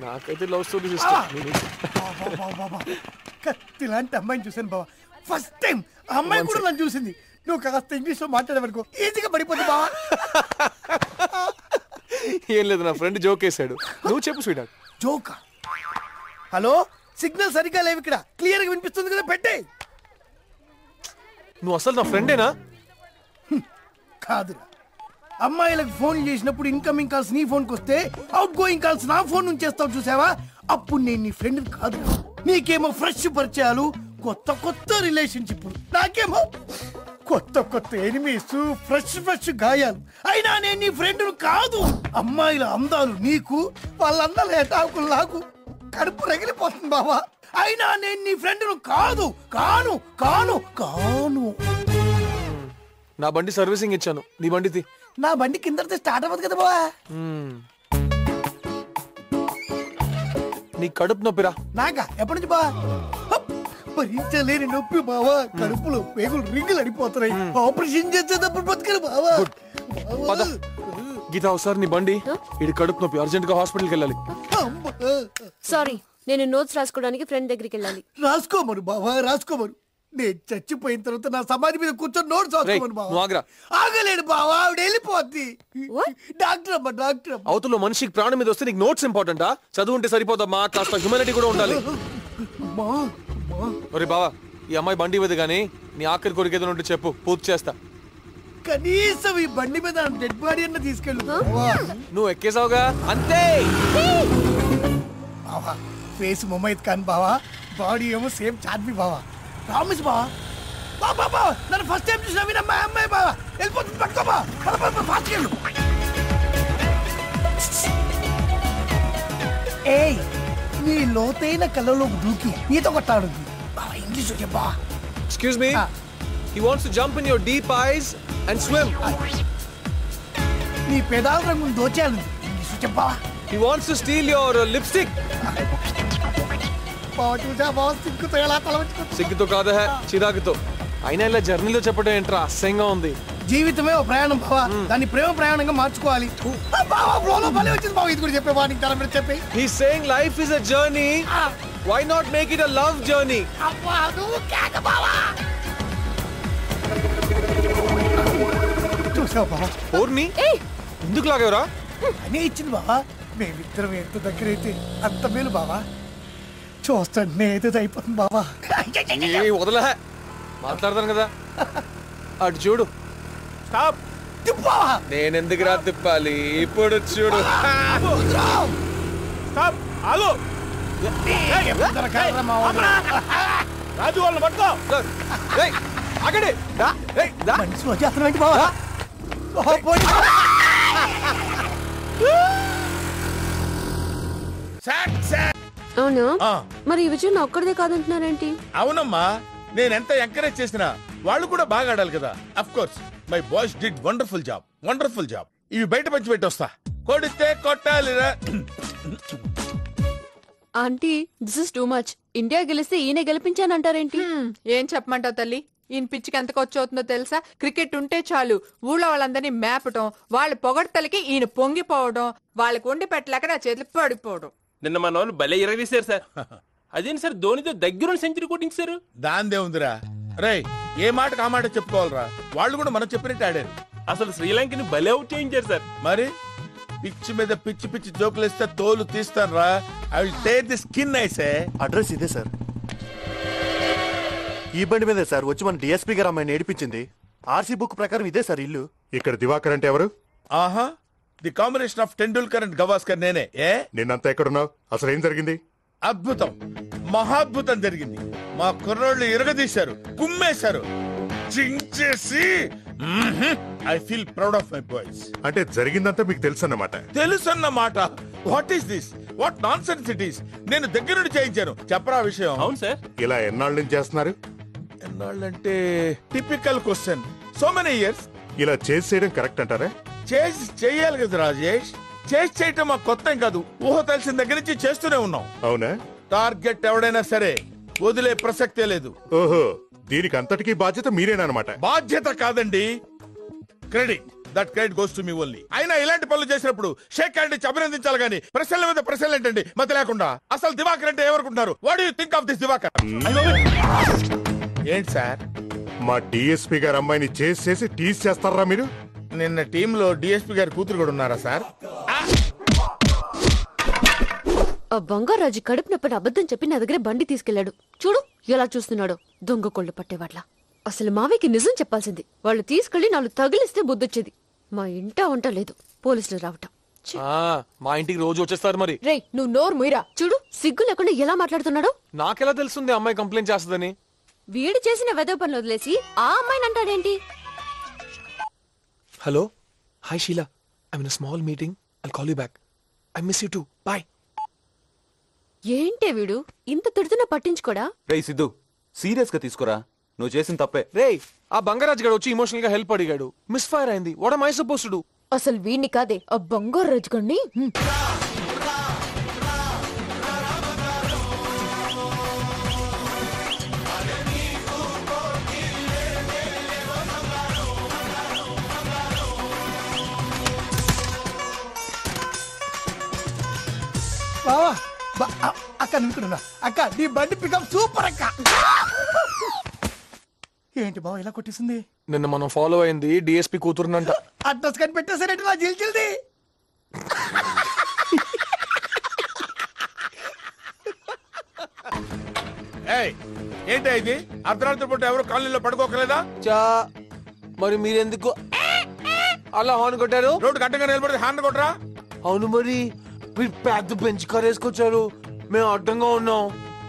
నాకైతే love stories ఇష్టం. కత్తిలాంటి అమ్మాయిని చూసాను బావా, ఫస్ట్ టైం ఆ అమ్మాయి కూడా నన్ను చూసింది. నువ్వు కాస్త ఇంగ్లీష్ లో మాట్లాడేవరకు ఈజీగా పడిపోతుంది బావా. ఏం లేదు, నా ఫ్రెండ్ జోక్ వేసాడు. నువ్వు చెప్పు స్వీట్. జోకా? హలో, సిగ్నల్ సరిగ్గా లేవు ఇక్కడ, క్లియర్ గా వినిపిస్తుంది కదా, పెట్టే. నువ్వు అసలు నా ఫ్రెండేనా? కాదురా, అమ్మాయిలకు ఫోన్ చేసినప్పుడు ఇన్కమింగ్ కాల్స్ నీ ఫోన్కి వస్తే అవుట్ గోయింగ్ కాల్స్ నా ఫోన్ నుంచి చేస్తావు చూసావా, అప్పుడు నేను నీ ఫ్రెండ్ కాదు. నీకేమో ఫ్రెష్ పరిచయాలు, కొత్త కొత్త రిలేషన్షిప్, నాకేమో కొత్త కొత్త ఎనిమీస్, ఫ్రెష్ గాయాలు. అయినా నేను నీ ఫ్రెండ్ కాదు. అమ్మాయిల అందాలు నీకు, వాళ్ళ అందాలు ఎటాకులు నాకు, కడుపు రగిలిపోతుంది బావా. అయినా నేను నీ ఫ్రెండ్ కాదు, కాను కాను కాను. నా బండి సర్వీసింగ్ ఇచ్చాను, నీ బండి నా బండి కింద స్టార్ట్ అవ్వదు కదా బావా. నీ కడుపు నొప్పిరా? నాకా? ఎప్పటి నుంచి బా? భరించలేని నొప్పి బావా, కడుపులో పేగులు రింగులు అడిపోతున్నాయి, ఆపరేషన్ చేసేటప్పుడు బతకలు బావా. గీత ఒకసారి నీ బండి, ఇది కడుపు నొప్పి, అర్జెంట్ గా హాస్పిటల్కి వెళ్ళాలి. సారీ, నేను నోట్స్ రాసుకోవడానికి ఫ్రెండ్ దగ్గరికి వెళ్ళాలి. రాసుకోమరు బావా, రాసుకోమరు. నేను చచ్చిపోయిన తర్వాత నా సమాధి మీద కూర్చొని నోట్స్ రాసుకోమను బావా. ఆగలేడు బావా, ఆవిడ వెళ్ళిపోద్ది. డాక్టర్ అమ్మా, డాక్టర్. అవతల మనిషికి ప్రాణం మీద వస్తే నీకు నోట్స్ ఇంపార్టెంటా? చదువు ఉంటే సరిపోదమ్మా, కాస్త హ్యూమానిటీ కూడా ఉండాలి. ఒరే బావా, ఈ అమ్మాయి బండి మీద గానీ నీ ఆఖరి కోరిక ఏదైనా ఉంటే చెప్పు, పూర్తి చేస్తా. కనీసం ఈ బండి మీద డెడ్ బాడీ అన్న తీసుకెళ్ళు. నువ్వు ఎక్కేసావుగా, అంతే. బావా ఫేస్ ముమైత్ ఖాన్ బావా, బాడీ ఏమో సేమ్ చార్మి బావా. ప్రామిస్ బావా. బాబా నన్ను ఫస్ట్ టైం చూసిన వినమ్మాయి అమ్మాయి బావా, వెళ్ళిపోతుంది, పట్టుకోబా, ఫాస్ట్ వెళ్ళు. ఏయ్, నీ లోతైన కళ్ళలోకి దూకి ఈత కొట్టాడు బావా. ఇంగ్లీష్ చెప్పా. Excuse me, he wants to jump in your deep eyes and swim. నీ పెదాల రంగును దోచేయాలి. ఇంగ్లీష్ చెప్పా. He wants to steal your lipstick. బావా చూసా బావా, సిగ్గుతో ఎలా తల వచ్చుకుంటా. సిగ్గుతో కాదా, చిరాకుతో. అయినా ఇలా జర్నీలో చెప్పడం ఏంట్రా, అసహ్యంగా ఉంది. జీవితమే ఒక ప్రయాణం బావా, దాన్ని ప్రేమ ప్రయాణంగా మార్చుకోవాలి. బావా ఫ్లోలో భలే వచ్చింది బావా, ఇది కూడా చెప్పే బావా, నీకు తల మీద చెప్పి. He's saying life is a journey. Why not make it a love journey? అబ్బా నువ్వు కేక బావా. చూసావు బావా, ఓర్ని ఎందుకు లాగేవరా? అనే ఇచ్చింది బావా. మేమిద్దరం ఎంత దగ్గరైతే అంత మేలు బావా. చూస్తాను ఏదో అయిపోతుంది బావా. వదలే, మాట్లాడతాను కదా. అటు చూడు. స్టాప్. తిప్పావా? నేను ఎందుకురా తిప్పాలి, ఇప్పుడు చూడు. స్టాప్. ఆగు. రాజు వాళ్ళని పట్టుకో. ఆగండి. మనిషి వచ్చేస్తున్నాడు బావా. అవును, మరి ఈ విజయం నా ఒక్కడిదే కాదంటున్నారేంటి? అవునమ్మా, నేనెంత ఎంకరేజ్ చేసినా వాళ్ళు కూడా బాగా ఆడాలి కదా. Of course my boys did wonderful job, wonderful job. ఇవి బయట పంచి పెట్టి వస్తా, కొడితే కొట్టాలిరా. Aunty, this is too much. India గెలిస్తే ఈయన గెలిపించానంటారేంటి? ఏం చెప్పమంటావు తల్లి, ఈయన పిచ్చికి ఎంత ఖర్చవుతుందో తెలుసా? క్రికెట్ ఉంటే చాలు ఊళ్ళో వాళ్ళందరినీ మేపటం, వాళ్ళ పొగడ్తలకి ఈయన పొంగిపోవడం, వాళ్ళకి వండి పెట్టలేక నా చేతులు పడిపోవడం. నిన్న మన వాళ్ళు భలే ఇరగదీశారు సార్. అదేంటి సార్, ధోనితో దగ్గర సెంచరీ కొట్టించారు. దాందే ఉందిరా. రే, ఏ మాటకు ఆ మాట చెప్పుకోవాలరా, వాళ్ళు కూడా మనం చెప్పినట్టు ఆడారు. అసలు శ్రీలంకని భలే అవుట్ చేయించారు సార్. మరి పిచ్చి మీద పిచ్చి పిచ్చి జోకులేస్తే తోలు తీస్తాను రా. I will take the skin ఐసే. అడ్రస్ ఇదే సార్, ఈ బండి మీదే సార్ వచ్చి మన డిఎస్పీ గారు అమ్మాయిని ఏడిపించింది. ఆర్సీ బుక్ ప్రకారం ఇదే సార్ ఇల్లు. ఇక్కడ దివాకర్ అంటే ఎవరు? ఆహా, the combination of Tendulkar and Gavaskar నేనే. ఏ నిన్నంతా ఎక్కడున్నావు? అసలు ఏం జరిగింది? అద్భుతం, మహాద్భుతం జరిగింది. మా కుర్రోళ్ళు ఇరగదీశారు, కుమ్మేశారు, చించేసి. I feel proud of my boys. అంటే జరిగిందంతా మీకు తెలుసన్నమాట? తెలుసన్నమాట. What is this? What nonsense it is? నేను దగ్గర నుండి చేయించాను. చెప్పరా విషయం. అవును సార్. ఇలా ఎన్నాళ్ళ నుంచి చేస్తున్నారు? ఎన్నాళ్ళంటే typical question. So many years. ఇలా చేసి చేయడం కరెక్ట్ అంటారా? చేసి చెయ్యాలి కదా రాజేష్. చేసి చేయటం మాకు కొత్త కాదు, ఊహ తెలిసిన దగ్గర నుంచి చేస్తూనే ఉన్నాం. అవునా? టార్గెట్ ఎవడైనా సరే వదిలే ప్రసక్తే లేదు. ఓహో, దీనికి అంతటికీ బాధ్యత మీరేనమాట? బాధ్యత కాదండి, credit. That credit goes to me only. అయినా ఇలాంటి పనులు చేసినప్పుడు షేక్ హ్యాండ్ ఇచ్చి అభినందించాలి కానీ ప్రశ్నల మీద ప్రశ్నలు ఏంటండి మతి లేకుండా. అసలు దివాకర్ అంటే ఏమనుకుంటున్నారు? What you think of this Divakar? ఏంటి సార్, మా డిఎస్పీ గారు అమ్మాయిని చేసి టీజ్ చేస్తారా మీరు? నిన్న టీంలో డిఎస్పీ గారి కూతురు కూడా ఉన్నారా సార్? ఆ బంగారాజు కడుపు నొప్పని అబద్ధం చెప్పి నా దగ్గర బండి తీసుకెళ్లాడు. చూడు ఎలా చూస్తున్నాడు, దొంగ కొళ్ళు పట్టేవాడ్లా. అసలు మావయ్యకి నిజం చెప్పాల్సింది. వాళ్ళు తీసుకెళ్లి నాలుగు తగిలిస్తే బుద్ధొచ్చేది. మా ఇంటా వంట లేదు, పోలీసులు రావటం. మా ఇంటికి రోజు వచ్చేస్తారు మరి. రేయ్ నువ్వు నోరు ముయిరా. చూడు సిగ్గు లేకుండా ఎలా మాట్లాడుతున్నాడు. నాకెలా తెలుస్తుంది అమ్మాయి కంప్లైంట్ చేస్తుందని? వీడు చేసిన వెదవ పనులు వదిలేసి ఆ అమ్మాయిని అంటాడేంటి? Hello, hi Sheela, I'm in small meeting, I'll call you back. I miss you too, bye. ఏంటే వీడు ఇంత తిడుతున్నా పట్టించుకోడా? రేయ్ సిద్ధు, సీరియస్ గా తీసుకురా, నువ్వు చేసిన తప్పే. రేయ్ ఆ బంగారాజ్ గారు వచ్చి ఇమోషనల్ గా హెల్ప్ అడిగాడు, మిస్ ఫైర్ అయింది. What am I supposed to do? అసలు వీడిని కాదే ఆ బంగారు రజుగండి. బావా అక్క నువ్వు అక్క నీ బండి పికప్ సూపర్ అక్క. ఏంటి బావ ఇలా కొట్టేసింది? నిన్న మనం ఫాలో అయింది డిఎస్పీ కూతురునంట. అడ్రస్ కని పెట్టేసారంటే నా జిల్జిల్ది. ఏంటి ఇది? అర్ధరాత్రి పూట ఎవరు కాలనీలో పడుకోకలేదా? మరి మీరెందుకు అలా హార్న్ కొట్టారు? రోడ్డు గడ్డగా నిలబడితే హార్న్ కొట్టరా? అవును మరి, మీరు పెద్ద బెంచ్ కార్ వేసుకొచ్చారు, మేము అడ్డంగా ఉన్నాం.